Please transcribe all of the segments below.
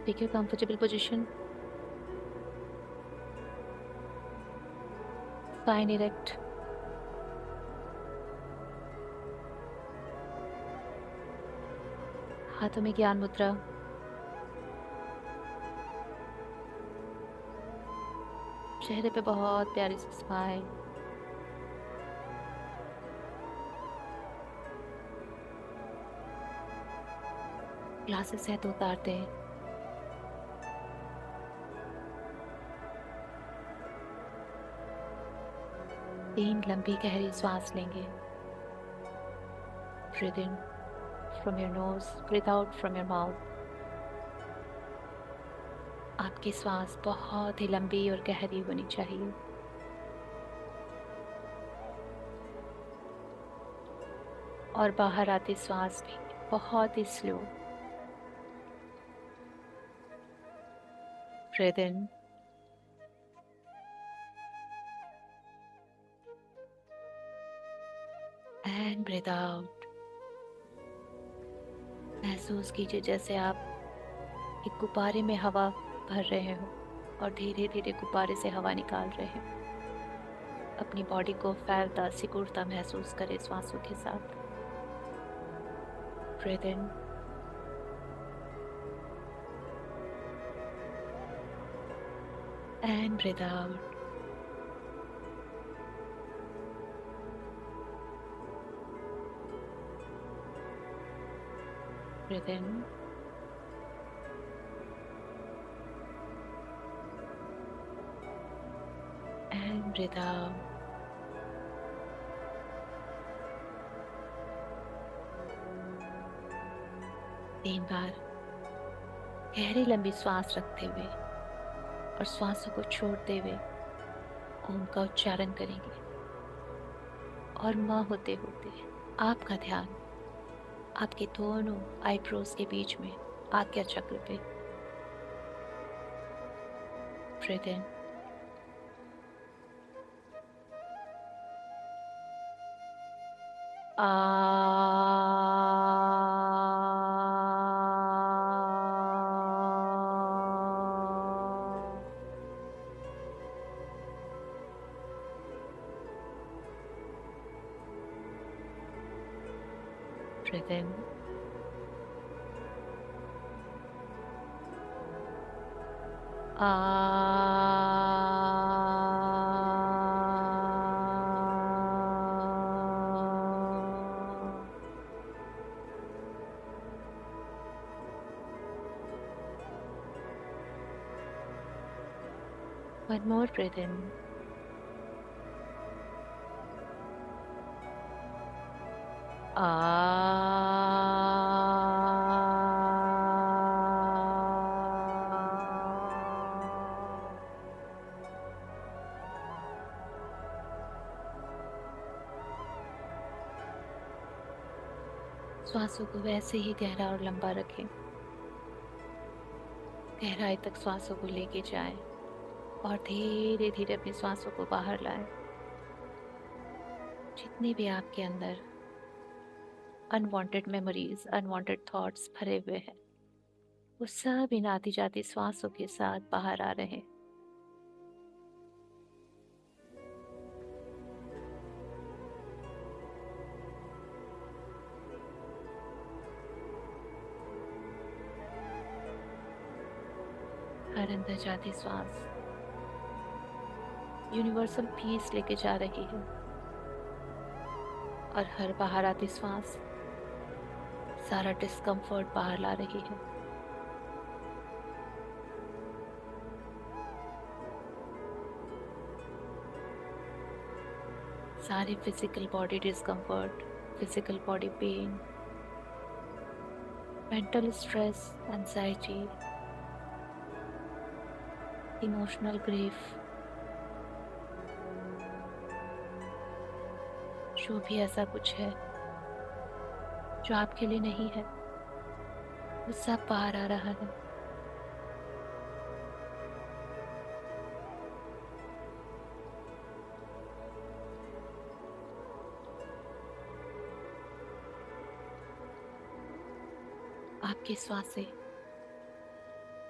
Take your comfortable position. Spine erect. हाथों में ज्ञान मुद्रा. चेहरे पे बहुत प्यारी सी स्माइल. ग्लासेस है तो उतारते हैं. तीन लंबी गहरी सांस लेंगे. Breathe in from your nose, breathe out from your mouth. आपकी सांस बहुत ही लंबी और गहरी होनी चाहिए. और बाहर आती सांस भी बहुत ही slow. Breathe in and breathe out. महसूस कीजिए जैसे आप एक गुब्बारे में हवा भर रहे हो और धीरे धीरे गुब्बारे से हवा निकाल रहे हैं. अपनी बॉडी को फैलता सिकुड़ता महसूस करें सांसों के साथ. Breathe in and breathe out. Breathe in and breathe out. तीन बार गहरी लंबी सांस रखते हुए और श्वासों को छोड़ते हुए ओम का उच्चारण करेंगे. और माँ होते होते आपका ध्यान आपके दोनों आईब्रोज के बीच में आज्ञा चक्र पे. Breathe in Breathe in One more breath in. श्वासों को वैसे ही गहरा और लंबा रखें. गहराई तक श्वासों को लेके जाएं और धीरे धीरे अपनी श्वासों को बाहर लाएं. जितने भी आपके अंदर अनवांटेड मेमोरीज, अनवांटेड थॉट्स भरे हुए हैं, वो सब इन आती जाती श्वासों के साथ बाहर आ रहे हैं. हर अंदर जाती श्वास यूनिवर्सल पीस लेके जा रही है और हर बाहर आती श्वास सारा डिस्कम्फर्ट बाहर ला रही है. सारी physical body discomfort, physical body pain, mental stress, anxiety, emotional grief, जो भी ऐसा कुछ है जो आपके लिए नहीं है, वो सब बाहर आ रहा है. आपकी सांसें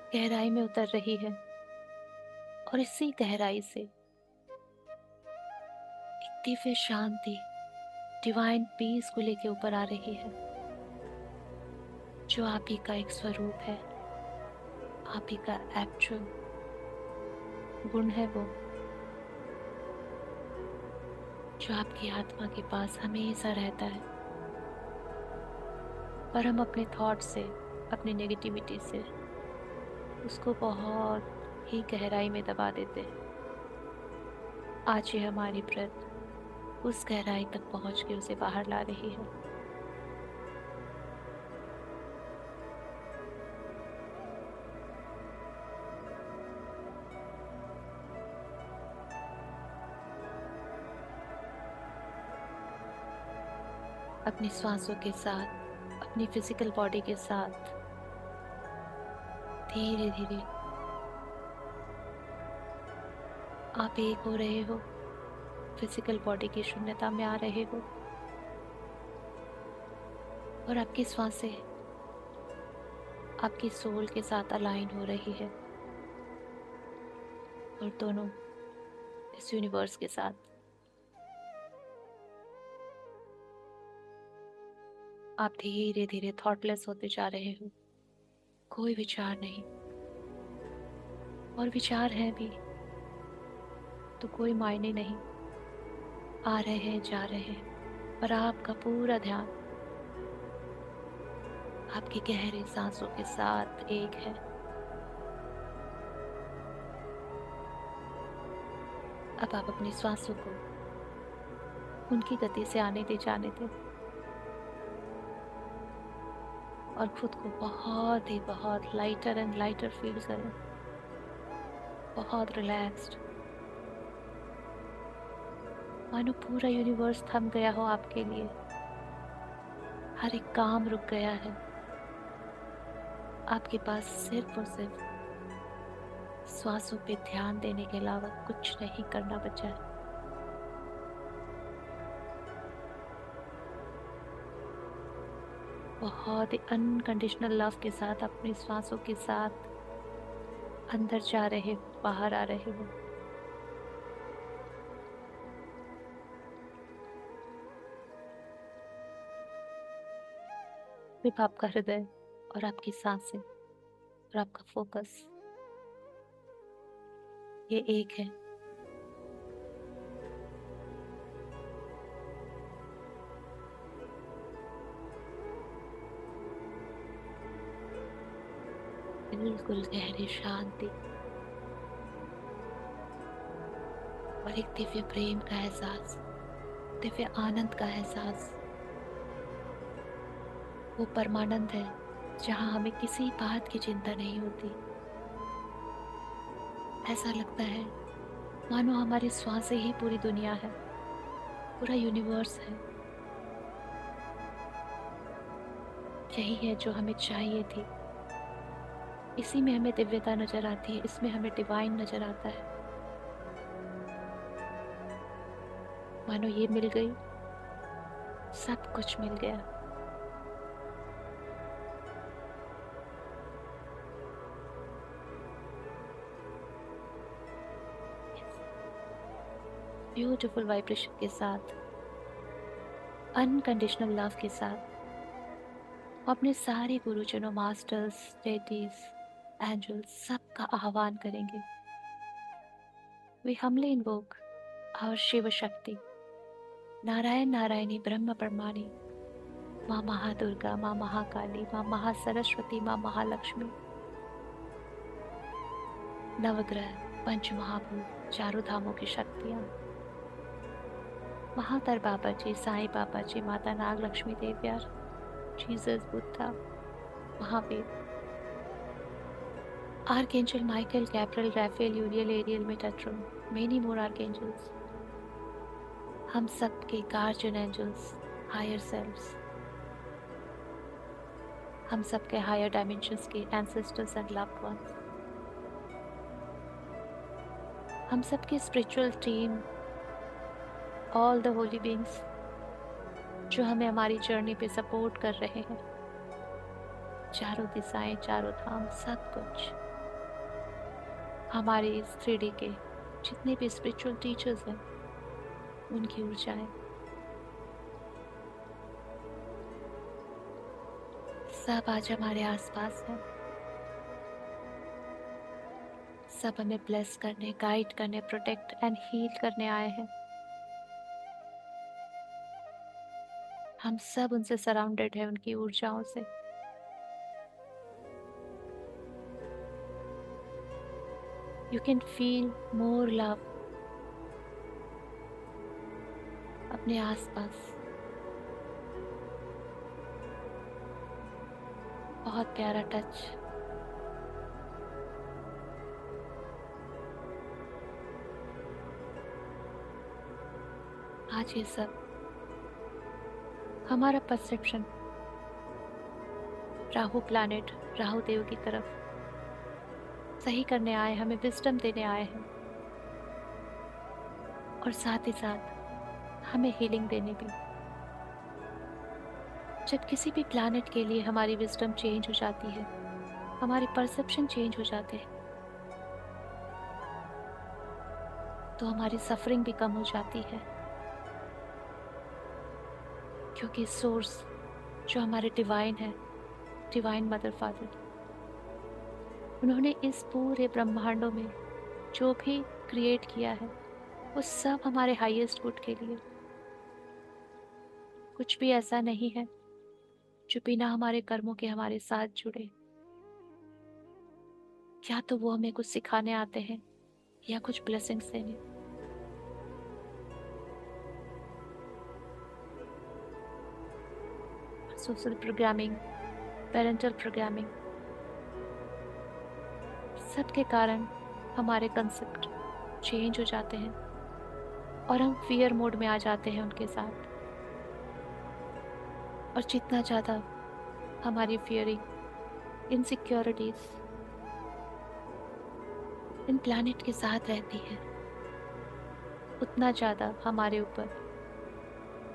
गहराई में उतर रही है और इसी गहराई से एक दिव्य शांति, डिवाइन पीस को लेके ऊपर आ रही है, जो आप ही का एक स्वरूप है, आप ही का एक्चुअल गुण है, वो जो आपकी आत्मा के पास हमेशा रहता है। पर हम अपने थॉट से, अपनी नेगेटिविटी से उसको बहुत ही गहराई में दबा देते हैं। आज ये हमारी ब्रेथ उस गहराई तक पहुंच के उसे बाहर ला रही है। अपनी सांसों के साथ, अपनी फिजिकल बॉडी के साथ धीरे धीरे आप एक हो रहे हो, फिजिकल बॉडी की शून्यता में आ रहे हो, और आपकी सांसें आपकी सोल के साथ अलाइन हो रही है, और दोनों इस यूनिवर्स के साथ। आप धीरे धीरे थॉटलेस होते जा रहे हो, कोई विचार नहीं, और विचार है भी तो कोई मायने नहीं, आ रहे हैं जा रहे हैं, पर आपका पूरा ध्यान आपकी गहरी सांसों के साथ एक है। अब आप अपनी सांसों को उनकी गति से आने दे, जाने दे, और खुद को बहुत ही बहुत लाइटर एंड लाइटर फील करें, बहुत रिलैक्स्ड, मानो पूरा यूनिवर्स थम गया हो आपके लिए, हर एक काम रुक गया है, आपके पास सिर्फ और सिर्फ श्वासों पे ध्यान देने के अलावा कुछ नहीं करना बचा है। बहुत ही अनकंडीशनल लव के साथ अपनी श्वासों के साथ अंदर जा रहे हो, बाहर आ रहे हो। सिर्फ आपका हृदय और आपकी सांसें और आपका फोकस ये एक है। बिल्कुल गहरी शांति और एक दिव्य प्रेम का एहसास, दिव्य आनंद का एहसास। वो परमानंद है जहाँ हमें किसी बात की चिंता नहीं होती। ऐसा लगता है मानो हमारी श्वासें ही पूरी दुनिया है, पूरा यूनिवर्स है। यही है जो हमें चाहिए थी। इसी में हमें दिव्यता नजर आती है, इसमें हमें डिवाइन नजर आता है। मानो ये मिल गई, सब कुछ मिल गया। ब्यूटीफुल वाइब्रेशन के साथ, अनकंडीशनल लव के साथ अपने सारे गुरुजनों, मास्टर्स, डेटीज, एंजल्स सबका आह्वान करेंगे। We humbly invoke our Shiv Shakti, Narayan Narayani ब्रह्म ब्रह्माणी, माँ महादुर्गा, माँ महाकाली, माँ महासरस्वती, माँ महालक्ष्मी, नवग्रह, पंच महाभूत, चारों धामों की शक्तियाँ, महातर बाबा जी, साईं बाबा जी, माता नाग लक्ष्मी देवयार, Jesus, Buddha, Mahavir, archangel Michael, Gabriel, Raphael, Uriel, Ariel, Metatron, many more archangels, हम सब के गार्जियन एंजल्स, हायर सेल्व्स, हम सब के हायर डायमेंशंस के एंसेस्टर्स एंड लव्ड वंस, हम सब की spiritual team, all the Holi beings जो हमें हमारी जर्नी पे सपोर्ट कर रहे हैं, चारों दिशाएं, चारों धाम, सब कुछ हमारे इस 3D के जितने भी स्पिरिचुअल टीचर्स हैं, उनकी ऊर्जाएं सब आज हमारे आसपास हैं। सब हमें ब्लेस करने, गाइड करने, प्रोटेक्ट एंड हील करने आए हैं। हम सब उनसे सराउंडेड हैं, उनकी ऊर्जाओं से। You can feel more love अपने आसपास। बहुत प्यारा टच। आज ये सब हमारा परसेप्शन राहु प्लैनेट, राहु देव की तरफ सही करने आए, हमें विजडम देने आए हैं, और साथ ही साथ हमें हीलिंग देने भी। जब किसी भी प्लैनेट के लिए हमारी विजडम चेंज हो जाती है, हमारी परसेप्शन चेंज हो जाते हैं, तो हमारी सफरिंग भी कम हो जाती है। क्योंकि सोर्स जो हमारे डिवाइन है, डिवाइन मदर फादर, उन्होंने इस पूरे ब्रह्मांडों में जो भी क्रिएट किया है, वो सब हमारे हाईएस्ट गुड के लिए। कुछ भी ऐसा नहीं है जो बिना हमारे कर्मों के हमारे साथ जुड़े। क्या तो वो हमें कुछ सिखाने आते हैं या कुछ ब्लेसिंग्स देने। सोशल प्रोग्रामिंग, पेरेंटल प्रोग्रामिंग, सबके कारण हमारे कंसेप्ट चेंज हो जाते हैं और हम फियर मोड में आ जाते हैं उनके साथ। और जितना ज़्यादा हमारी फियरिंग, इनसिक्योरिटीज इन प्लैनेट के साथ रहती है, उतना ज़्यादा हमारे ऊपर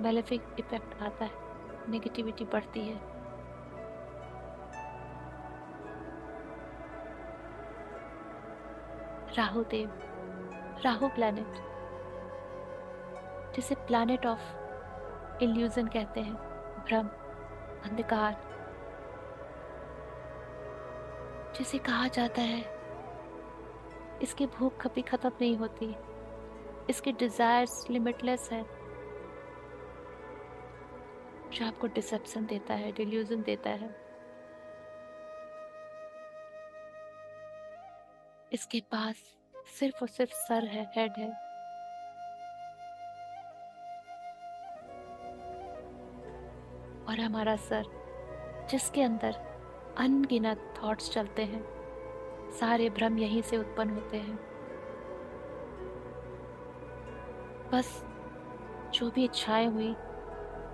मैलेफिक इफेक्ट आता है, नेगेटिविटी बढ़ती है। राहु देव, राहु प्लैनेट, जिसे प्लैनेट ऑफ इल्यूजन कहते हैं, भ्रम, अंधकार, जिसे कहा जाता है इसकी भूख कभी खत्म नहीं होती, इसके डिजायर्स लिमिटलेस है, जो आपको डिसेप्शन देता है, डिल्यूजन देता है। इसके पास सिर्फ और सिर्फ सर है, हेड है, और हमारा सर, जिसके अंदर अनगिनत थॉट्स चलते हैं, सारे भ्रम यहीं से उत्पन्न होते हैं। बस जो भी इच्छाएं हुई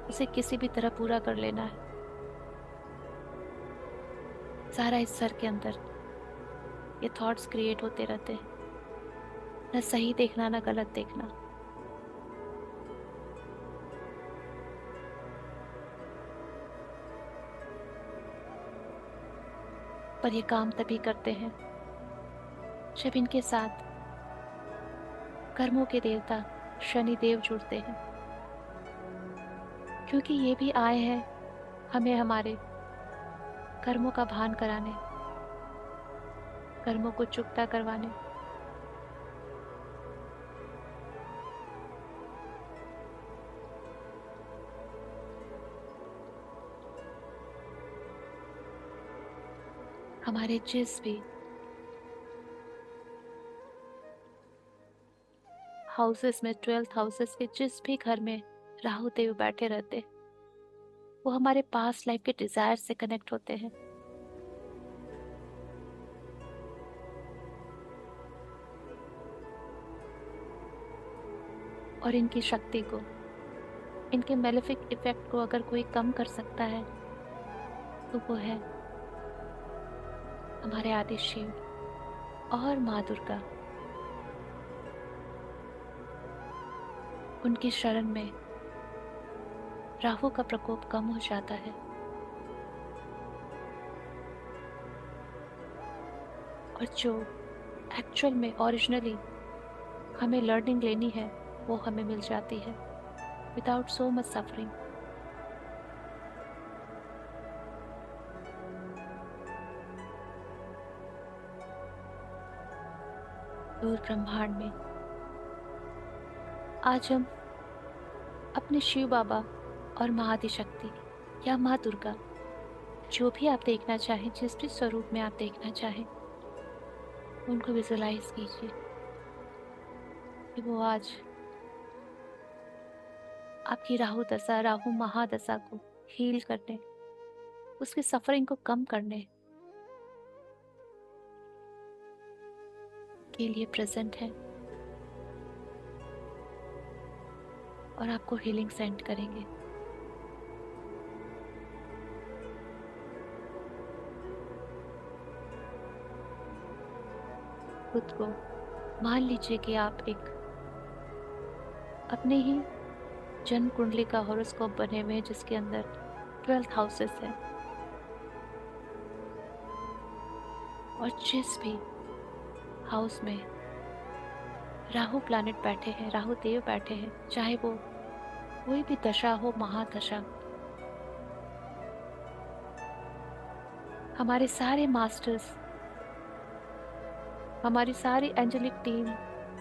उसे किसी भी तरह पूरा कर लेना है। सारा इस सर के अंदर ये थॉट्स क्रिएट होते रहते हैं, न सही देखना न गलत देखना। पर ये काम तभी करते हैं जब इनके साथ कर्मों के देवता शनि देव जुड़ते हैं, क्योंकि ये भी आए हैं हमें हमारे कर्मों का भान कराने, कर्मों को चुकता करवाने। हमारे जिस भी हाउसेस में, 12th हाउसेस के जिस भी घर में राहु देव बैठे रहते, वो हमारे पास्ट लाइफ के डिजायर से कनेक्ट होते हैं। और इनकी शक्ति को, इनके मेलेफिक इफेक्ट को अगर कोई कम कर सकता है तो वो है हमारे आदि शिव और माँ दुर्गा। उनकी शरण में राहु का प्रकोप कम हो जाता है, और जो एक्चुअल में ओरिजिनली हमें लर्निंग लेनी है वो हमें मिल जाती है विदाउट सो मच सफरिंग। दूर ब्रह्मांड में आज हम अपने शिव बाबा और माँ आदिशक्ति या माँ दुर्गा, जो भी आप देखना चाहें, जिस भी स्वरूप में आप देखना चाहें, उनको विजुलाइज कीजिए कि वो आज आपकी राहु दशा, राहु महादशा को हील करने, उसकी सफरिंग को कम करने के लिए प्रेजेंट है और आपको हीलिंग सेंड करेंगे। खुद को मान लीजिए कि आप एक अपने ही जन्म कुंडली का हॉरोस्कोप बने हुए हैं जिसके अंदर 12 हाउसेस हैं, और जिस भी हाउस में राहु प्लैनेट बैठे हैं, राहु देव बैठे हैं, चाहे वो कोई भी दशा हो, महादशा, हमारे सारे मास्टर्स, हमारी सारी एंजेलिक टीम,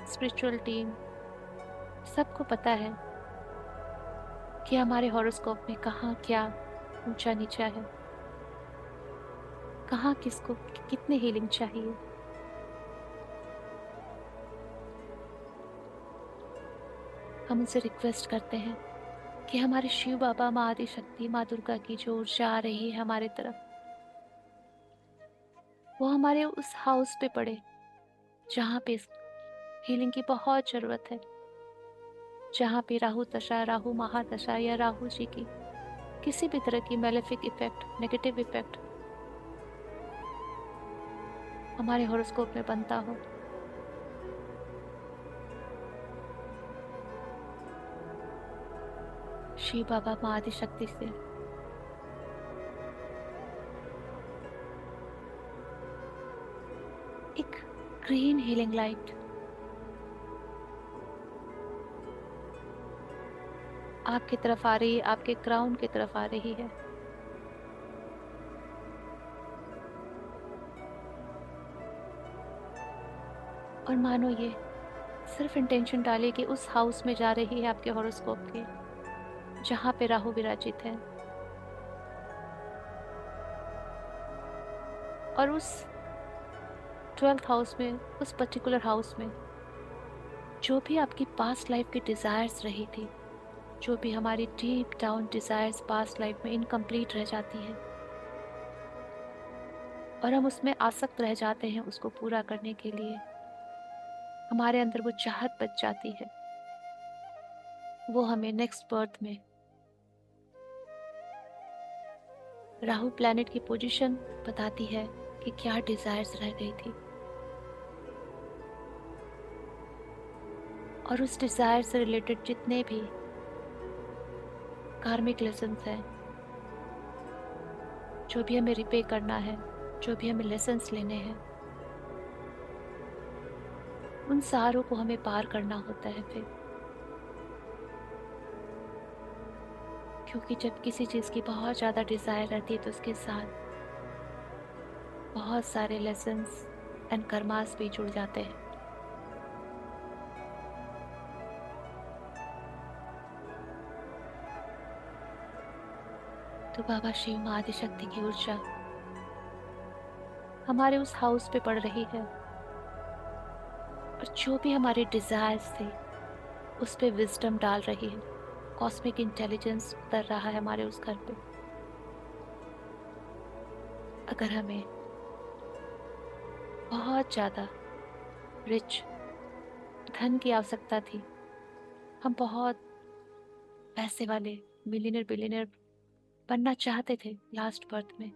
स्पिरिचुअल टीम, सबको पता है कि हमारे हॉरोस्कोप में कहाँ क्या ऊंचा नीचा है, कहाँ किसको कितने हीलिंग चाहिए। हम उनसे रिक्वेस्ट करते हैं कि हमारे शिव बाबा, माँ आदिशक्ति, माँ दुर्गा की जो ऊर्जा आ रही है हमारे तरफ, वो हमारे उस हाउस पे पड़े जहाँ पे हीलिंग की बहुत जरूरत है, जहाँ पे राहु दशा, राहु महादशा या राहु जी की किसी भी तरह की मेलेफिक इफेक्ट, नेगेटिव इफेक्ट हमारे हॉरोस्कोप में बनता हो। शिव बाबा, माँ आदिशक्ति से एक ग्रीन हीलिंग लाइट आपकी तरफ आ रही है, आपके क्राउन की तरफ आ रही है। और मानो ये सिर्फ इंटेंशन डालिए कि उस हाउस में जा रही है आपके हॉरोस्कोप के, जहां पे राहु विराजित है, और उस 12th हाउस में, उस पर्टिकुलर हाउस में जो भी आपकी पास्ट लाइफ की डिजायर्स रही थी, जो भी हमारी deep down desires past life में इनकम्प्लीट रह जाती है और हम उसमें आसक्त रह जाते हैं उसको पूरा करने के लिए, हमारे अंदर वो चाहत बच जाती है, वो हमें नेक्स्ट बर्थ में राहु प्लैनेट की पोजीशन बताती है कि क्या डिजायर्स रह गई थी, और उस डिजायर से रिलेटेड जितने भी कार्मिक लेसन्स हैं, जो भी हमें रिपे करना है, जो भी हमें लेसन्स लेने हैं, उन सारों को हमें पार करना होता है फिर। क्योंकि जब किसी चीज की बहुत ज्यादा डिजायर रहती है तो उसके साथ बहुत सारे लेसन्स एंड कर्मास भी जुड़ जाते हैं। तो बाबा शिव, माँ आदिशक्ति की ऊर्जा हमारे उस हाउस पे पड़ रही है, और जो भी हमारे डिजायर्स थे उस पे विजडम डाल रही है, कॉस्मिक इंटेलिजेंस उतर रहा है हमारे उस घर पे। अगर हमें बहुत ज्यादा रिच धन की आवश्यकता थी, हम बहुत पैसे वाले मिलियनर बिलियनर बनना चाहते थे लास्ट बर्थ में,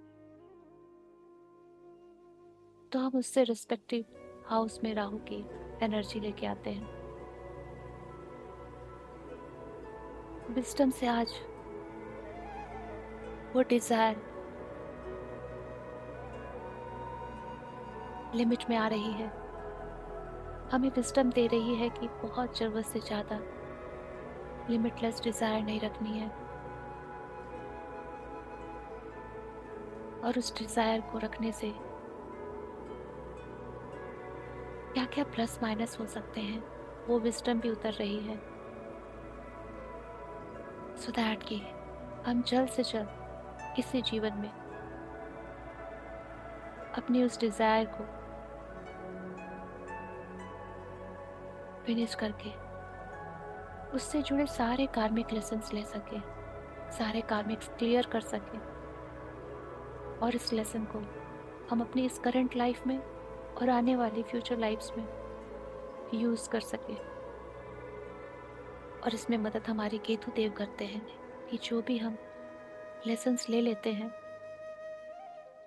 तो हम उससे रिस्पेक्टिव हाउस में राहु की एनर्जी लेके आते हैं। विजडम से आज वो डिजायर लिमिट में आ रही है, हमें विजडम दे रही है कि बहुत ज़रूरत से ज़्यादा लिमिटलेस डिज़ायर नहीं रखनी है, और उस डिज़ायर को रखने से क्या क्या प्लस माइनस हो सकते हैं वो विजडम भी उतर रही है, सो दैट कि हम जल्द से जल्द इसी जीवन में अपनी उस डिज़ायर को फिनिश करके उससे जुड़े सारे कार्मिक लेसन्स ले सके, सारे कार्मिक्स क्लियर कर सके, और इस लेसन को हम अपनी इस करंट लाइफ में और आने वाली फ्यूचर लाइफ्स में यूज़ कर सके। और इसमें मदद हमारी केतु देव करते हैं कि जो भी हम लेसन्स ले लेते हैं,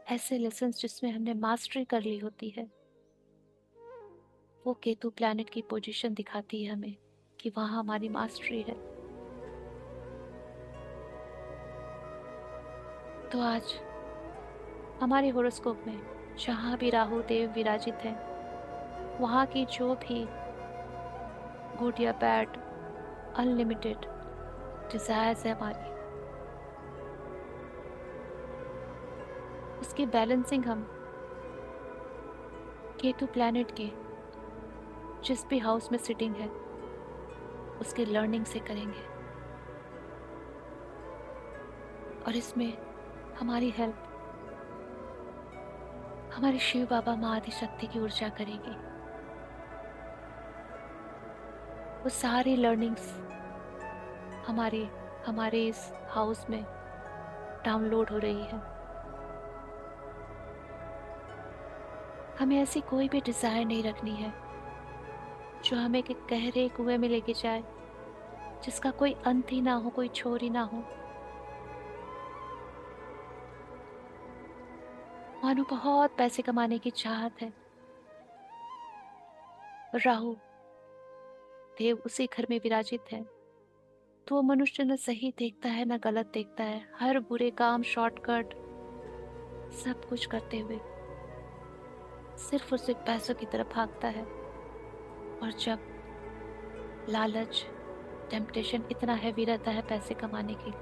ऐसे लेसन्स जिसमें हमने मास्टरी कर ली होती है, वो केतु प्लैनेट की पोजीशन दिखाती है हमें कि वहाँ हमारी मास्टरी है। तो आज हमारे होरोस्कोप में जहाँ भी राहु देव विराजित हैं, वहाँ की जो भी गुड या बैड अनलिमिटेड डिजायर्स है हमारी, उसकी बैलेंसिंग हम केतु प्लैनेट के जिस भी हाउस में सिटिंग है उसके लर्निंग से करेंगे, और इसमें हमारी हेल्प हमारी शिव बाबा माँ आदि शक्ति की ऊर्जा करेगी। वो सारी लर्निंग्स हमारे हमारे इस हाउस में डाउनलोड हो रही है। हमें ऐसी कोई भी डिजायर नहीं रखनी है जो हमें एक गहरे कुएं में लेके जाए, जिसका कोई अंत ही ना हो, कोई छोर ही ना हो। मानो बहुत पैसे कमाने की चाहत है, राहु देव उसी घर में विराजित है, तो वो मनुष्य न सही देखता है न गलत देखता है, हर बुरे काम शॉर्टकट सब कुछ करते हुए सिर्फ और सिर्फ पैसों की तरफ भागता है। और जब लालच टेम्पटेशन इतना हैवी रहता है पैसे कमाने के लिए,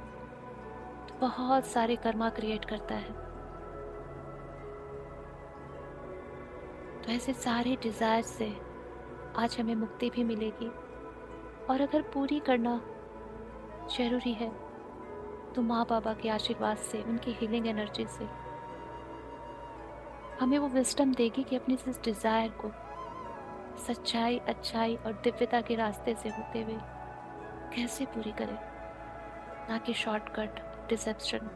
तो बहुत सारे कर्मा क्रिएट करता है। तो ऐसे सारे डिजायर से आज हमें मुक्ति भी मिलेगी, और अगर पूरी करना जरूरी है तो माँ बाबा के आशीर्वाद से, उनकी हीलिंग एनर्जी से हमें वो विजडम देगी कि अपनी इस डिजायर को सच्चाई, अच्छाई और दिव्यता के रास्ते से होते हुए कैसे पूरी करें, ना कि शॉर्टकट, डिसेप्शन,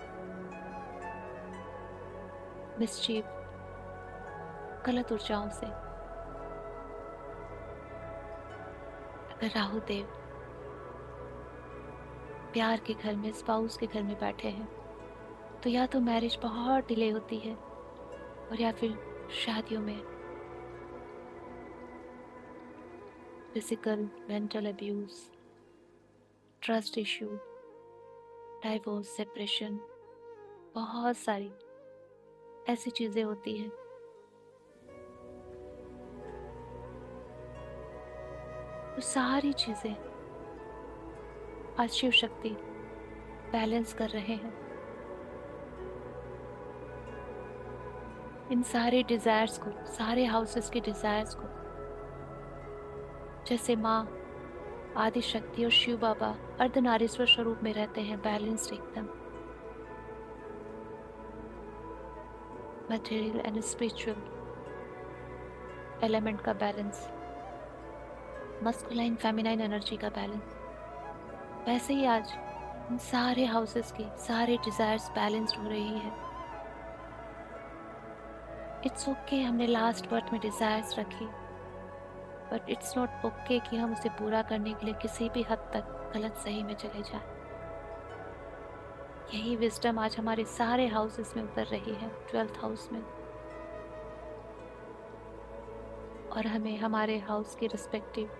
मिसचीफ, गलत ऊर्जाओं से। अगर राहु देव प्यार के घर में, स्पाउस के घर में बैठे हैं, तो या तो मैरिज बहुत डिले होती है, और या फिर शादियों में physical mental abuse, trust issue, divorce, separation, बहुत सारी ऐसी चीजें होती हैं। तो सारी चीजें आज शिव शक्ति बैलेंस कर रहे हैं। इन सारे डिजायर्स को, सारे हाउसेस के डिजायर्स को, जैसे माँ आदि शक्ति और शिव बाबा अर्धनारीश्वर स्वरूप में रहते हैं, बैलेंस्ड एकदम, मटेरियल एंड स्पिरिचुअल एलिमेंट का बैलेंस, मस्कुलाइन फेमिनाइन एनर्जी का बैलेंस, वैसे ही आज इन सारे हाउसेस की सारे डिजायर्स बैलेंस्ड हो रही है। इट्स ओके हमने लास्ट बर्थ में डिजायर्स रखी, बट इट्स नॉट ओके कि हम उसे पूरा करने के लिए किसी भी हद तक गलत सही में चले जाएं। यही विजडम आज हमारे सारे हाउसेस में उतर रही है, 12th हाउस में, और हमें हमारे हाउस के रिस्पेक्टिव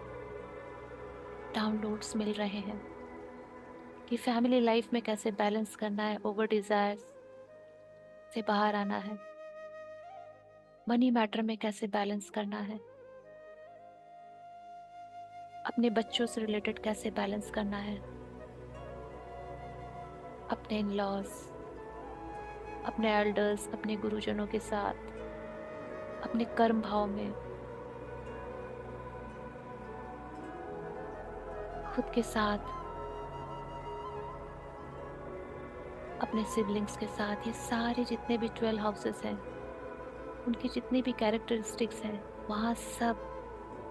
डाउनलोड्स मिल रहे हैं कि फैमिली लाइफ में कैसे बैलेंस करना है, ओवर डिजायर्स से बाहर आना है, मनी मैटर में कैसे बैलेंस करना है, अपने बच्चों से रिलेटेड कैसे बैलेंस करना है, अपने इन लॉज, अपने एल्डर्स, अपने गुरुजनों के साथ, अपने कर्म भाव में, खुद के साथ, अपने सिबलिंग्स के साथ। ये सारे जितने भी 12 हाउसेस हैं, उनकी जितनी भी कैरेक्टरिस्टिक्स हैं, वहाँ सब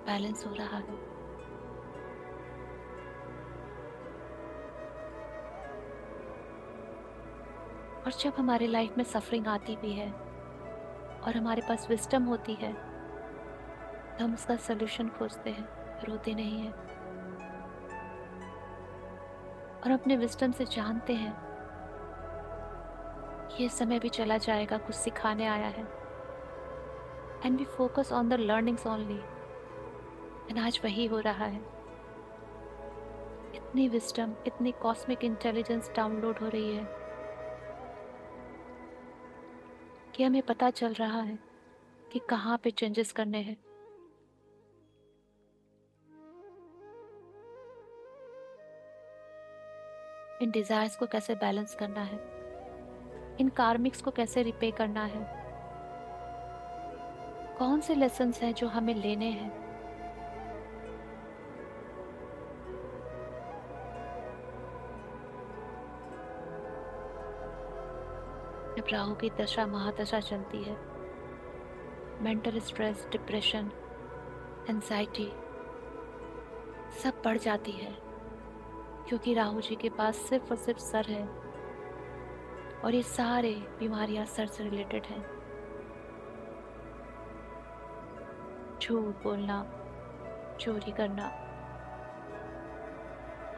बैलेंस हो रहा है। और जब हमारे लाइफ में सफरिंग आती भी है और हमारे पास विस्डम होती है, तो हम उसका सोल्यूशन खोजते हैं, रोते नहीं हैं। और अपने विस्डम से जानते हैं कि ये समय भी चला जाएगा, कुछ सिखाने आया है। And we focus on the learnings only. And आज वही हो रहा है। इतनी विस्डम, इतनी कॉस्मिक इंटेलिजेंस डाउनलोड हो रही है कि हमें पता चल रहा है कि कहाँ पे चेंजेस करने हैं। इन डिजायर्स को कैसे बैलेंस करना है, इन कार्मिक्स को कैसे रिपे करना है, कौन से लेसन्स हैं जो हमें लेने हैं। जब राहु की दशा महादशा चलती है, मेंटल स्ट्रेस, डिप्रेशन, एंजाइटी सब बढ़ जाती है, क्योंकि राहु जी के पास सिर्फ और सिर्फ सर है और ये सारे बीमारियां सर से रिलेटेड हैं। झूठ बोलना, चोरी करना,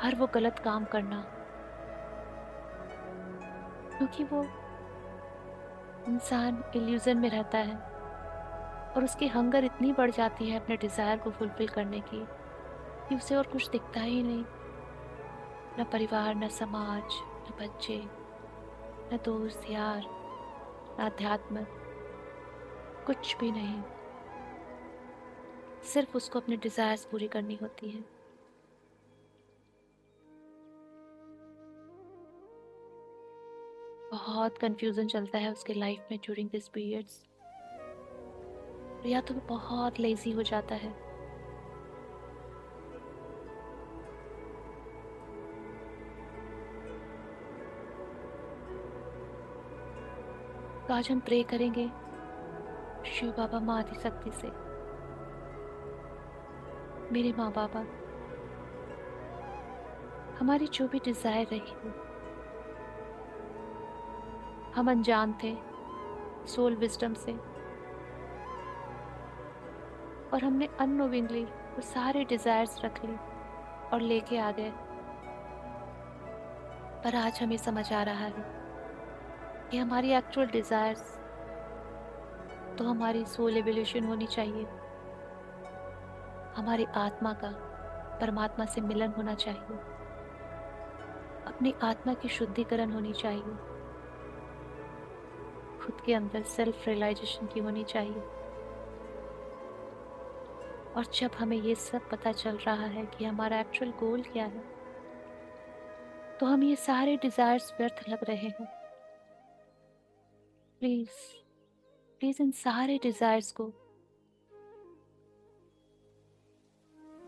हर वो गलत काम करना, क्योंकि वो इंसान इल्यूजन में रहता है और उसकी हंगर इतनी बढ़ जाती है अपने डिजायर को फुलफिल करने की कि उसे और कुछ दिखता ही नहीं। न परिवार, न समाज, न बच्चे, न दोस्त यार, न अध्यात्म, कुछ भी नहीं। सिर्फ उसको अपने डिजायर्स पूरी करनी होती है। बहुत कंफ्यूजन चलता है उसके लाइफ में ड्यूरिंग दिस पीरियड्स। या तो वो बहुत लेजी हो जाता है, तो आज हम प्रे करेंगे शिव बाबा माँ आदिशक्ति से। मेरे माँ बाबा, हमारी जो भी डिजायर रही हो, हम अनजान थे सोल विजडम से, और हमने अननोविंगली वो सारे डिजायर्स रख ली और लेके आ गए। पर आज हमें समझ आ रहा है कि हमारी एक्चुअल डिजायर्स तो हमारी सोल एवोल्यूशन होनी चाहिए, हमारी आत्मा का परमात्मा से मिलन होना चाहिए, अपनी आत्मा की शुद्धिकरण होनी चाहिए, खुद के अंदर सेल्फ रियलाइजेशन की होनी चाहिए। और जब हमें ये सब पता चल रहा है कि हमारा एक्चुअल गोल क्या है, तो हम ये सारे डिजायर्स व्यर्थ लग रहे हैं। प्लीज प्लीज इन सारे डिजायर्स को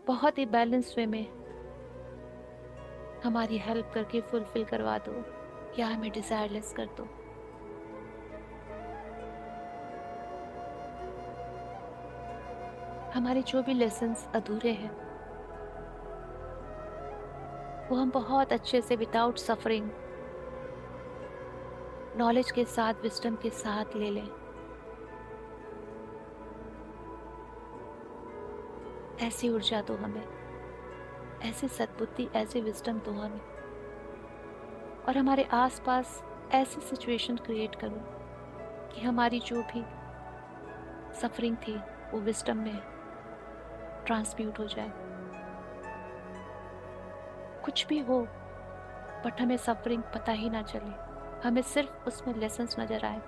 बहुत ही बैलेंस वे में हमारी हेल्प करके फुलफिल करवा दो, या हमें डिजायरलेस कर दो। हमारे जो भी लेसन्स अधूरे हैं, वो हम बहुत अच्छे से विदाउट सफरिंग, नॉलेज के साथ, विजडम के साथ ले लें। ऐसी ऊर्जा दो हमें, ऐसी सद्बुद्धि, ऐसी विजडम दो हमें, और हमारे आसपास ऐसी सिचुएशन क्रिएट करो कि हमारी जो भी सफरिंग थी वो विजडम में ट्रांसम्यूट हो जाए। कुछ भी हो, बट हमें सफरिंग पता ही ना चले, हमें सिर्फ उसमें लेसन्स नजर आए।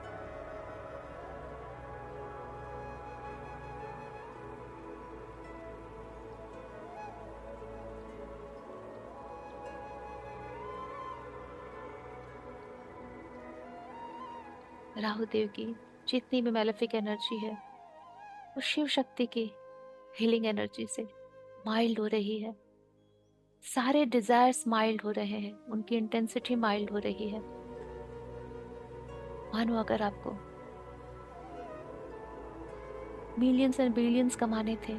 राहु देव की जितनी भी मैलेफिक एनर्जी है वो शिव शक्ति की हीलिंग एनर्जी से माइल्ड हो रही है। सारे डिजायर्स माइल्ड हो रहे हैं, उनकी इंटेंसिटी माइल्ड हो रही है। मानो अगर आपको मिलियंस एंड बिलियंस कमाने थे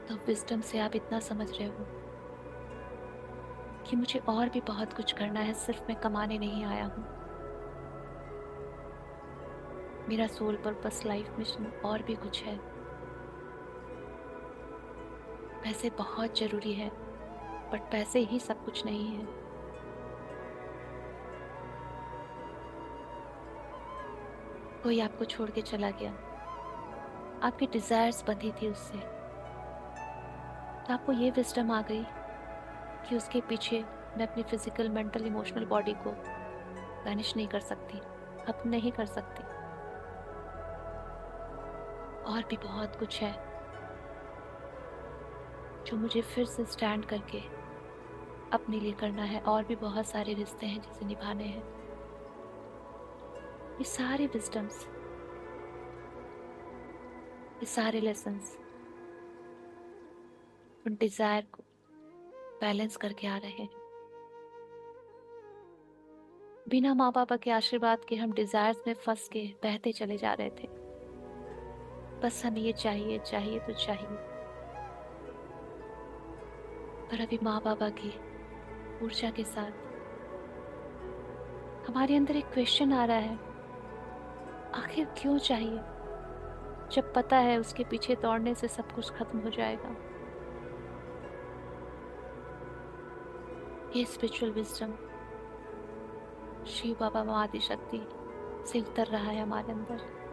तो विजडम से आप इतना समझ रहे हो कि मुझे और भी बहुत कुछ करना है, सिर्फ मैं कमाने नहीं आया हूँ। मेरा सोल पर्पस, लाइफ मिशन और भी कुछ है। पैसे बहुत जरूरी है, बट पैसे ही सब कुछ नहीं है। कोई आपको छोड़ के चला गया, आपकी डिजायर्स बंधी थी उससे, तो आपको ये विजडम आ गई कि उसके पीछे मैं अपनी फिजिकल, मेंटल, इमोशनल बॉडी को वैनिश नहीं कर सकती, अब नहीं कर सकती। और भी बहुत कुछ है जो मुझे फिर से स्टैंड करके अपने लिए करना है। और भी बहुत सारे रिश्ते हैं जिसे निभाने हैं। ये सारे विजडम्स, ये सारे लेसन्स उन डिजायर को बैलेंस करके आ रहे हैं। बिना माँ पापा के आशीर्वाद के हम डिजायर्स में फंस के बहते चले जा रहे थे। बस हमें ये चाहिए, चाहिए तो चाहिए। पर अभी माँ पापा की ऊर्जा के साथ हमारे अंदर एक क्वेश्चन आ रहा है, आखिर क्यों चाहिए, जब पता है उसके पीछे दौड़ने से सब कुछ खत्म हो जाएगा। ये स्पिरिचुअल विजडम शिव बाबा, माँ आदि शक्ति से उतर रहा है हमारे अंदर।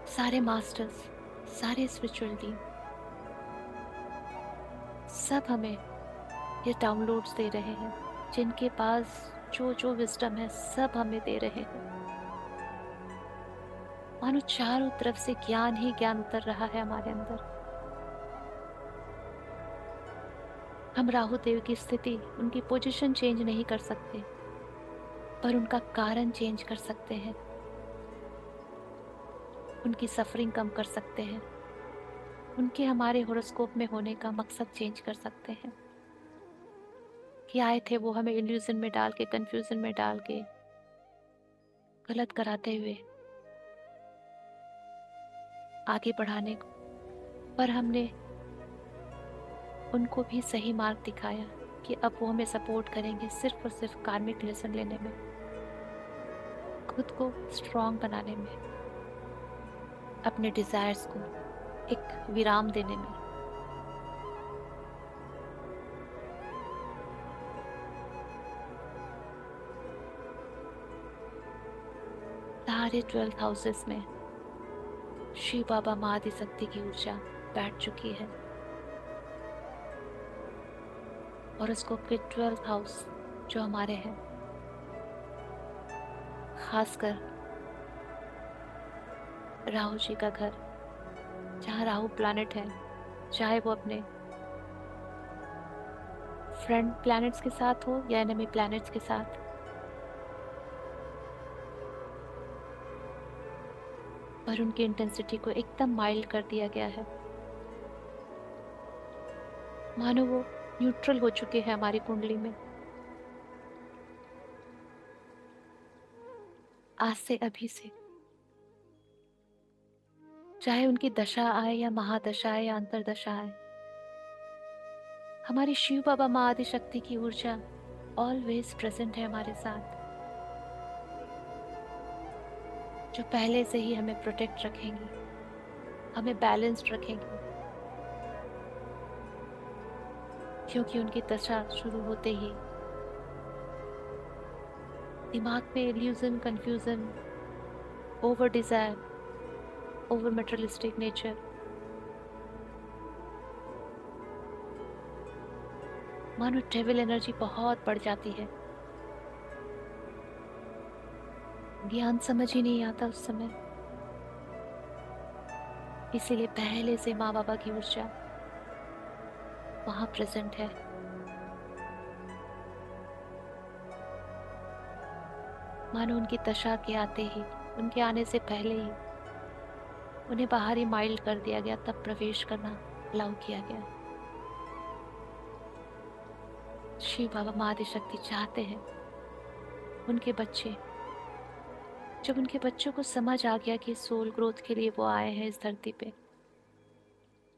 सारे मास्टर्स, सारे स्पिरिचुअल टीम, सब हमें ये डाउनलोड्स दे रहे हैं। जिनके पास जो जो विजडम है सब हमें दे रहे हैं। मानो चारों तरफ से ज्ञान ही ज्ञान उतर रहा है हमारे अंदर। हम राहु देव की स्थिति, उनकी पोजीशन चेंज नहीं कर सकते, पर उनका कारण चेंज कर सकते हैं। उनकी सफरिंग कम कर सकते हैं। उनके हमारे होरोस्कोप में होने का मकसद चेंज कर सकते हैं। कि आए थे वो हमें इल्यूजन में डाल के, कंफ्यूजन में डाल के, गलत कराते हुए आगे बढ़ाने को, पर हमने उनको भी सही मार्ग दिखाया कि अब वो हमें सपोर्ट करेंगे सिर्फ और सिर्फ कार्मिक लेसन लेने में, खुद को स्ट्रांग बनाने में, अपने डिजायर्स को एक विराम देने में। सारे 12 हाउसेस में शिव बाबा, माँ आदि शक्ति की ऊर्जा बैठ चुकी है। और उसको के 12 हाउस जो हमारे हैं, खासकर राहु जी का घर, जहाँ राहु प्लैनेट है, चाहे वो अपने फ्रेंड प्लैनेट्स के साथ हो या एनिमी प्लैनेट्स के साथ, पर उनकी इंटेंसिटी को एकदम माइल्ड कर दिया गया है। मानो वो न्यूट्रल हो चुके हैं हमारी कुंडली में। आज से, अभी से, चाहे उनकी दशा आए या महादशा आए या अंतरदशा आए, हमारी शिव बाबा, माँ आदि शक्ति की ऊर्जा ऑलवेज प्रेजेंट है हमारे साथ, जो पहले से ही हमें प्रोटेक्ट रखेंगी, हमें बैलेंस्ड रखेंगी। क्योंकि उनकी दशा शुरू होते ही दिमाग में illusion, confusion, over desire, over materialistic nature, मानो डेविल एनर्जी बहुत बढ़ जाती है। ज्ञान समझ ही नहीं आता उस समय। इसीलिए पहले से माँ बाबा की ऊर्जा वहां प्रेजेंट है। मानो उनकी दशा के आते ही, उनके आने से पहले ही उन्हें बाहर ही माइल्ड कर दिया गया, तब प्रवेश करना अलाउ किया गया। शिव बाबा माँ आदिशक्ति चाहते हैं उनके बच्चे, जब उनके बच्चों को समझ आ गया कि सोल ग्रोथ के लिए वो आए हैं इस धरती पे,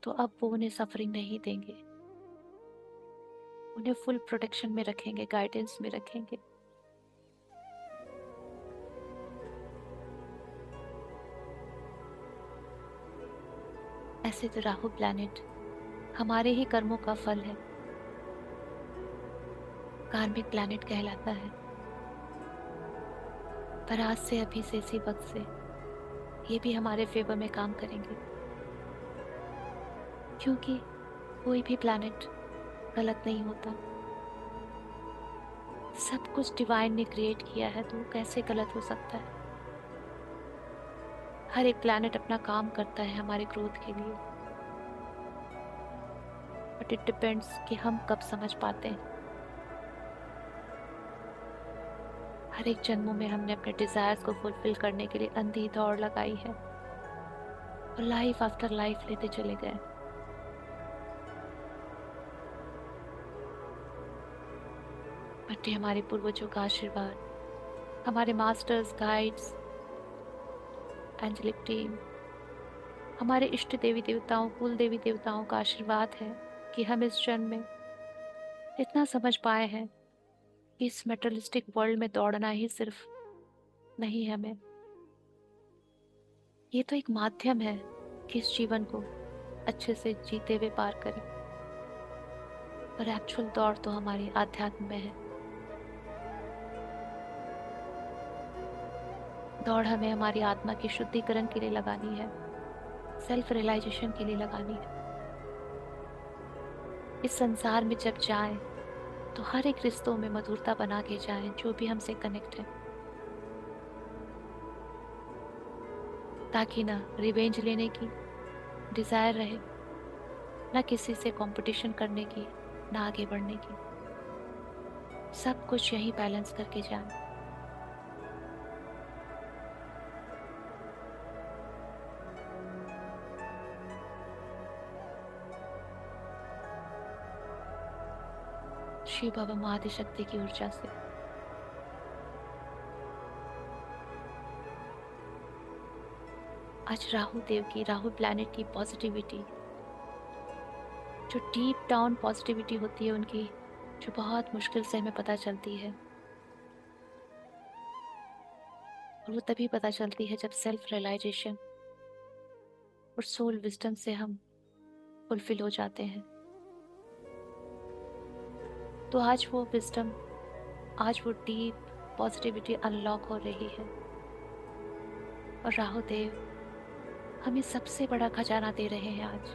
तो अब वो उन्हें सफरिंग नहीं देंगे, उन्हें फुल प्रोटेक्शन में रखेंगे, गाइडेंस में रखेंगे। ऐसे तो राहु प्लैनेट हमारे ही कर्मों का फल है, कार्मिक प्लैनेट कहलाता है। पर आज से, अभी से, इसी वक्त से ये भी हमारे फेवर में काम करेंगे, क्योंकि कोई भी प्लैनेट गलत नहीं होता। सब कुछ डिवाइन ने क्रिएट किया है, तो वो कैसे गलत हो सकता है। हर एक प्लैनेट अपना काम करता है हमारे ग्रोथ के लिए, बट इट डिपेंड्स कि हम कब समझ पाते हैं। हर एक जन्मों में हमने अपने डिजायर्स को फुलफिल करने के लिए अंधी दौड़ लगाई है और लाइफ आफ्टर लाइफ लेते चले गए। बट ये हमारे पूर्वजों का आशीर्वाद, हमारे मास्टर्स, गाइड्स, एंजेलिक टीम, हमारे इष्ट देवी देवताओं, कुल देवी देवताओं का आशीर्वाद है कि हम इस जन्म में इतना समझ पाए हैं कि इस मेटेरियलिस्टिक वर्ल्ड में दौड़ना ही सिर्फ नहीं है हमें। ये तो एक माध्यम है कि इस जीवन को अच्छे से जीते हुए पार करें, पर एक्चुअल दौड़ तो हमारी आध्यात्म में है। दौड़ हमें हमारी आत्मा की शुद्धिकरण के लिए लगानी है, सेल्फ रियलाइजेशन के लिए लगानी है। इस संसार में जब जाएं तो हर एक रिश्तों में मधुरता बना के जाएं, जो भी हमसे कनेक्ट है, ताकि ना रिवेंज लेने की डिजायर रहे, ना किसी से कंपटीशन करने की, ना आगे बढ़ने की। सब कुछ यही बैलेंस करके जाएं। शिव बाबा माँ आदिशक्ति की ऊर्जा से आज राहु देव की, राहु प्लैनेट की पॉजिटिविटी, जो डीप डाउन पॉजिटिविटी होती है उनकी, जो बहुत मुश्किल से हमें पता चलती है, और वो तभी पता चलती है जब सेल्फ रियलाइजेशन और सोल विजडम से हम फुलफिल हो जाते हैं। तो आज वो विजडम, आज वो डीप पॉजिटिविटी अनलॉक हो रही है, और राहु देव हमें सबसे बड़ा खजाना दे रहे हैं आज,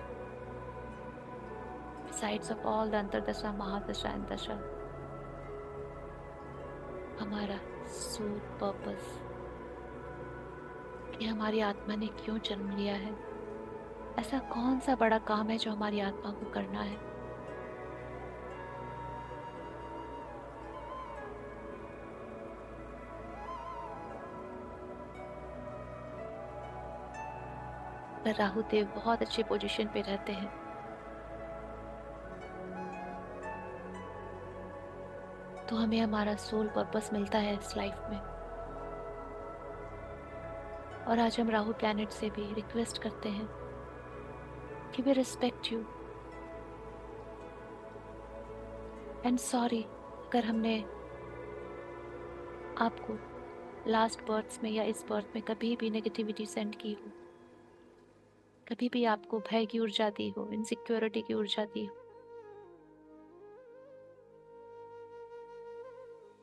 besides of all the antardasha, mahadasha and dasha, हमारा सोल पर्पस, कि हमारी आत्मा ने क्यों जन्म लिया है, ऐसा कौन सा बड़ा काम है जो हमारी आत्मा को करना है। पर राहु देव बहुत अच्छे पोजीशन पे रहते हैं, तो हमें हमारा सोल पर्पस मिलता है इस लाइफ में। और आज हम राहु प्लैनेट से भी रिक्वेस्ट करते हैं कि we respect you and sorry अगर हमने आपको लास्ट बर्थ्स में या इस बर्थ में कभी भी नेगेटिविटी सेंड की हो, कभी भी आपको भय की ऊर्जा दी हो, इनसिक्योरिटी की ऊर्जा दी हो,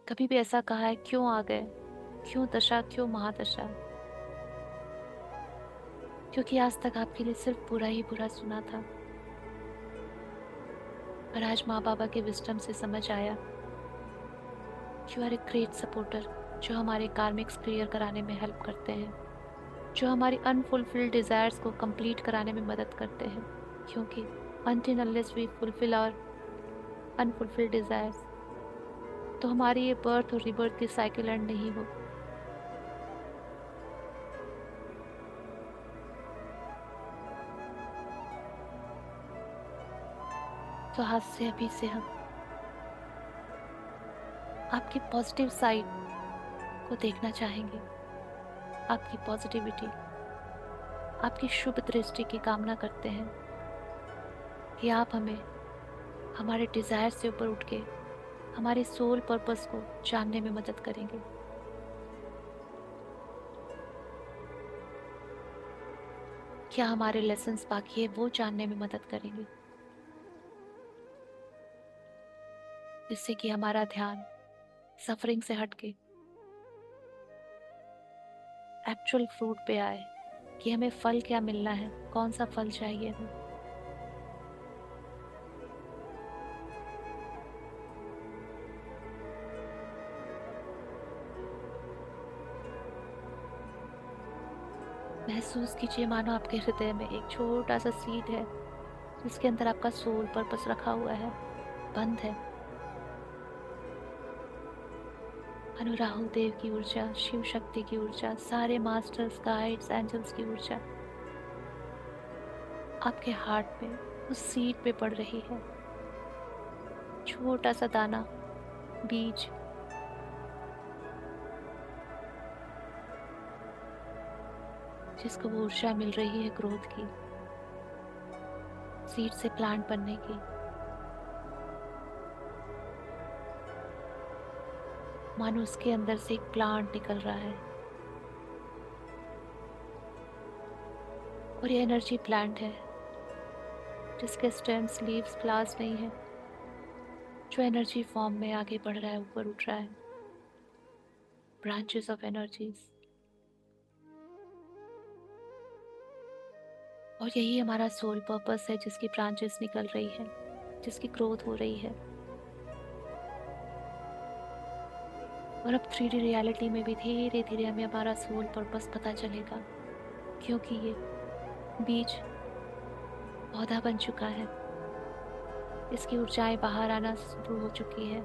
कभी भी ऐसा कहा है क्यों आ गए, क्यों दशा, क्यों महादशा, क्योंकि आज तक आपके लिए सिर्फ बुरा ही बुरा सुना था। पर आज माँ बाबा के विजडम से समझ आया you are a great supporter, जो हमारे कार्मिक्स क्लियर कराने में हेल्प करते हैं, जो हमारी अनफुलफिल्ड डिजायर्स को कंप्लीट कराने में मदद करते हैं, क्योंकि until unless we fulfill our unfulfilled desires, तो हमारी ये बर्थ और रिबर्थ की साइकिल एंड नहीं हो। तो आज से अभी से हम आपकी पॉजिटिव साइड को देखना चाहेंगे, आपकी पॉजिटिविटी, आपकी शुभ दृष्टि की कामना करते हैं कि आप हमें हमारे डिजायर से ऊपर उठ के हमारे सोल पर्पस को जानने में मदद करेंगे। क्या हमारे लेसन्स बाकी है वो जानने में मदद करेंगे, जिससे कि हमारा ध्यान सफरिंग से हटके एक्चुअल फ्रूट पे आए कि हमें फल क्या मिलना है, कौन सा फल चाहिए हमें। महसूस कीजिए मानो आपके हृदय में एक छोटा सा सीड है, जिसके अंदर आपका सोल पर्पस रखा हुआ है, बंद है। मानो राहुल देव की ऊर्जा, शिव शक्ति की ऊर्जा, सारे मास्टर्स, गाइड्स, एंजल्स की ऊर्जा आपके हार्ट में उस सीड पे पड़ रही है। छोटा सा दाना, बीज, जिसको वो ऊर्जा मिल रही है ग्रोथ की, सीड से प्लांट बनने की। मानो उसके अंदर से एक प्लांट निकल रहा है, और ये एनर्जी प्लांट है जिसके स्टेम्स, लीव्स, फ्लावर्स नहीं है, जो एनर्जी फॉर्म में आगे बढ़ रहा है, ऊपर उठ रहा है। Branches of energies. और यही हमारा सोल पर्पस है, जिसकी ब्रांचेस निकल रही है, जिसकी ग्रोथ हो रही है। और अब 3D रियलिटी में भी धीरे धीरे हमें हमारा सोल पर्पस पता चलेगा, क्योंकि ये बीज पौधा बन चुका है, इसकी ऊर्जाएं बाहर आना शुरू हो चुकी है।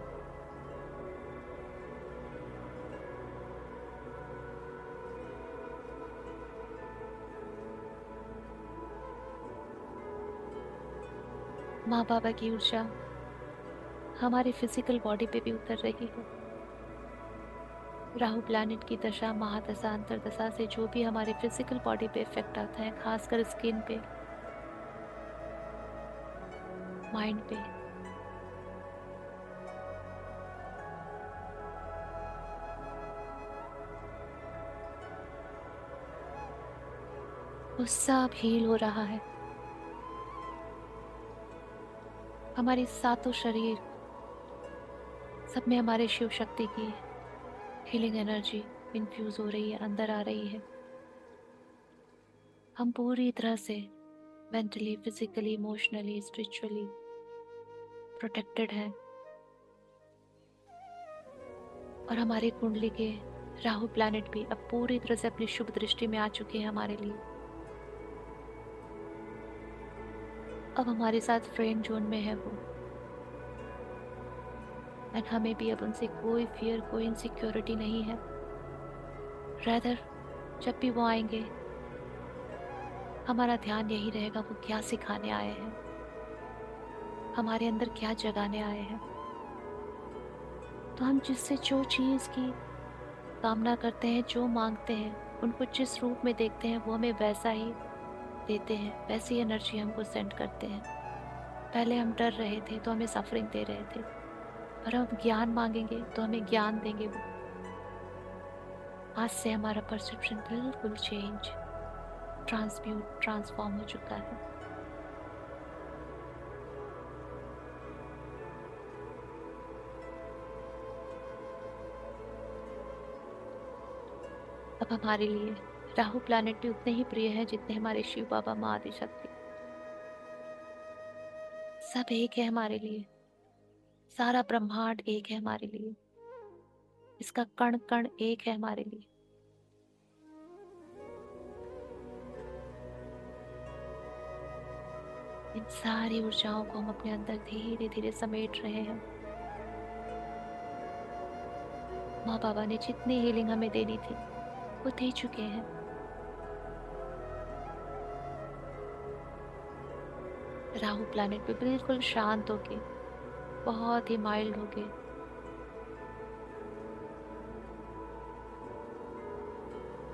माँ बाबा की ऊर्जा हमारी फिजिकल बॉडी पे भी उतर रही है। राहु प्लैनेट की दशा, महादशा, अंतरदशा से जो भी हमारे फिजिकल बॉडी पे इफेक्ट आता है, खासकर स्किन पे, माइंड पे, वो सब हील हो रहा है। हमारी सातों शरीर, सब में हमारे शिव शक्ति की हीलिंग एनर्जी इन्फ्यूज हो रही है, अंदर आ रही है। हम पूरी तरह से mentally, physically, emotionally, spiritually protected हैं। और हमारी कुंडली के राहु प्लैनेट भी अब पूरी तरह से अपनी शुभ दृष्टि में आ चुके हैं हमारे लिए। अब हमारे साथ फ्रेंड जोन में है वो, एंड हमें भी अब उनसे कोई फियर, कोई इनसिक्योरिटी नहीं है। रेदर जब भी वो आएंगे, हमारा ध्यान यही रहेगा वो क्या सिखाने आए हैं, हमारे अंदर क्या जगाने आए हैं। तो हम जिससे जो चीज़ की कामना करते हैं, जो मांगते हैं, उनको जिस रूप में देखते हैं, वो हमें वैसा ही देते हैं, वैसी एनर्जी हमको सेंड करते हैं। पहले हम डर रहे थे तो हमें सफरिंग दे रहे थे, पर हम ज्ञान मांगेंगे तो हमें ज्ञान देंगे वो। आज से हमारा परसेप्शन बिल्कुल चेंज, ट्रांसम्यूट, ट्रांसफॉर्म हो चुका है। अब हमारे लिए राहु प्लैनेट भी उतने ही प्रिय है जितने हमारे शिव बाबा, माँ आदिशक्ति। सब एक है हमारे लिए, सारा ब्रह्मांड एक है हमारे लिए, इसका कण कण एक है हमारे लिए। इन सारी ऊर्जाओं को हम अपने अंदर धीरे धीरे समेट रहे हैं। माँ बाबा ने जितनी हीलिंग हमें देनी थी वो दे चुके हैं। राहु प्लैनेट पे बिल्कुल शांत होके, बहुत ही माइल्ड होके,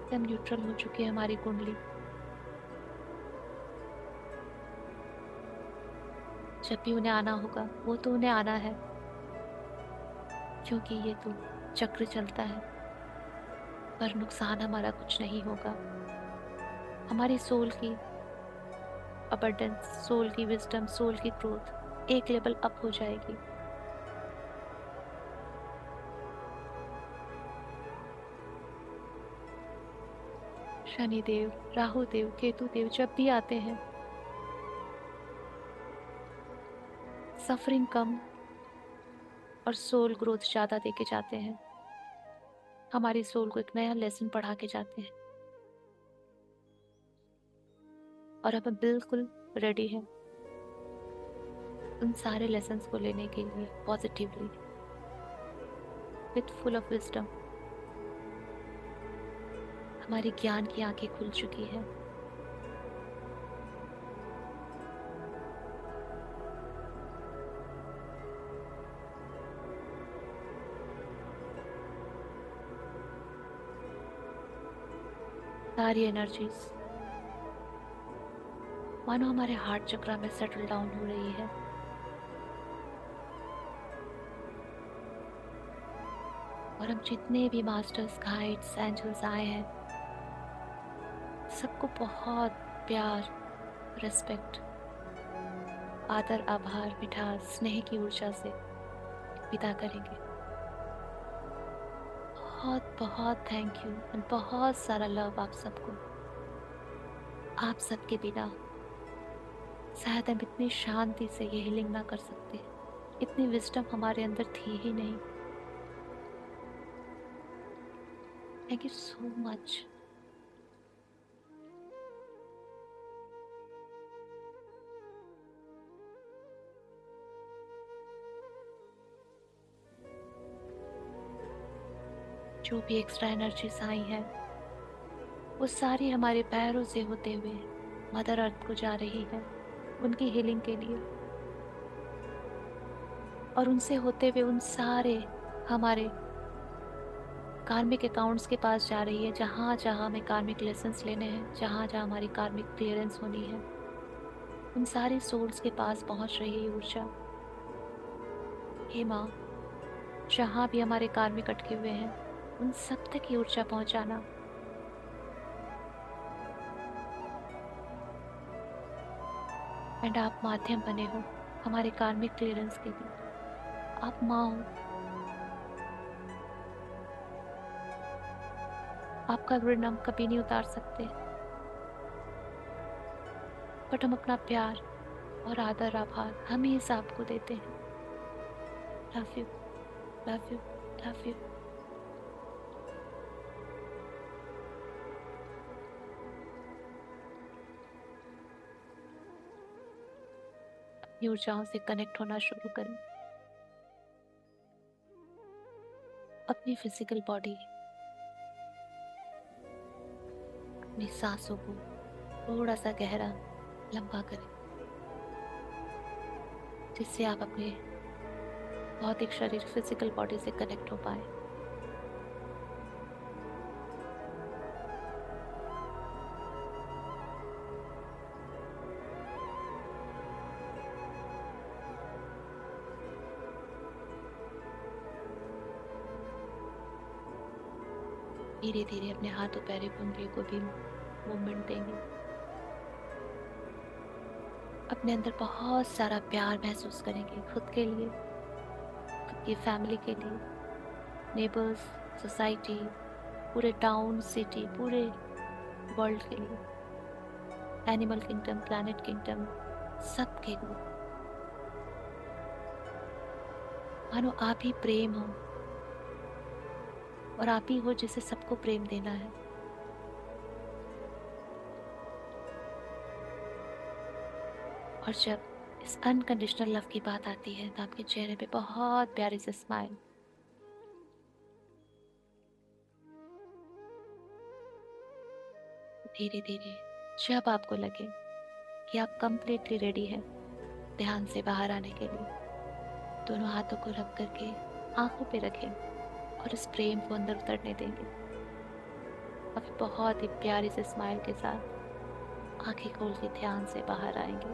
एकदम न्यूट्रल हो चुकी है हमारी कुंडली। जब भी उन्हें आना होगा वो तो उन्हें आना है, क्योंकि ये तो चक्र चलता है। पर नुकसान हमारा कुछ नहीं होगा। हमारी सोल की अबंडेंस, सोल की विजडम, सोल की ग्रोथ एक लेवल अप हो जाएगी। शनि देव, राहु देव, केतु देव जब भी आते हैं, सफरिंग कम और सोल ग्रोथ ज्यादा देके जाते हैं। हमारी सोल को एक नया लेसन पढ़ा के जाते हैं, और अब हम बिल्कुल रेडी हैं उन सारे लेसन्स को लेने के लिए, positively, with full of wisdom. हमारी ज्ञान की आंखें खुल चुकी है। सारी एनर्जीज मानो हमारे हार्ट चक्र में सेटल डाउन हो रही है। और हम जितने भी मास्टर्स, गाइड्स, एंजल्स आए हैं, सबको बहुत प्यार, रिस्पेक्ट, आदर, आभार, मिठास, स्नेह की ऊर्जा से विदा करेंगे। बहुत बहुत थैंक यू एंड बहुत सारा लव आप सबको। आप सबके बिना शायद हम इतनी शांति से ये हीलिंग ना कर सकते, इतनी विजडम हमारे अंदर थी ही नहीं। Thank you so much. जो भी एक्स्ट्रा एनर्जीज आई हैं, वो सारी हमारे पैरों से होते हुए मदर अर्थ को जा रही है, उनकी हीलिंग के लिए। और उनसे होते हुए उन सारे हमारे कार्मिक अकाउंट्स के पास जा रही है, जहाँ जहाँ हमें कार्मिक लेसन्स लेने हैं, जहाँ जहाँ हमारी कार्मिक क्लियरेंस होनी है, उन सारे सोल्स के पास पहुँच रही है ऊर्जा। हे माँ, जहाँ भी हमारे कार्मिक अटके हुए हैं, उन सब तक ये ऊर्जा पहुँचाना। एंड आप माध्यम बने हो हमारे कार्मिक क्लियरेंस के लिए। आप माँ हो, आपका ऋण हम कभी नहीं उतार सकते, बट हम अपना प्यार और आदर, आभार हमेशा आपको देते हैं। Love you, love you, love you. अपनी ऊर्जाओं से कनेक्ट होना शुरू करें। अपनी फिजिकल बॉडी, अपनी सांसों को थोड़ा सा गहरा, लंबा करें, जिससे आप अपने भौतिक शरीर, फिजिकल बॉडी से कनेक्ट हो पाए। धीरे धीरे अपने हाथों पैरों की उंगलियों को भी मूवमेंट देंगे। अपने अंदर बहुत सारा प्यार महसूस करेंगे, खुद के लिए, खुद की फैमिली के लिए, नेबर्स, सोसाइटी, पूरे टाउन, सिटी, पूरे वर्ल्ड के लिए, एनिमल किंगडम, प्लैनेट किंगडम, सब के लिए। मानो आप ही प्रेम हो, और आप ही हो जिसे सबको प्रेम देना है। और जब इस अनकंडीशनल लव की बात आती है, तो आपके चेहरे पे बहुत प्यारी से स्माइल। धीरे धीरे जब आपको लगे कि आप कंप्लीटली रेडी हैं, ध्यान से बाहर आने के लिए दोनों हाथों को रख करके आंखों पे रखें और इस प्रेम को अंदर उतरने देंगे। अब बहुत ही प्यारी से स्माइल के साथ आंखें खोल के ध्यान से बाहर आएंगे।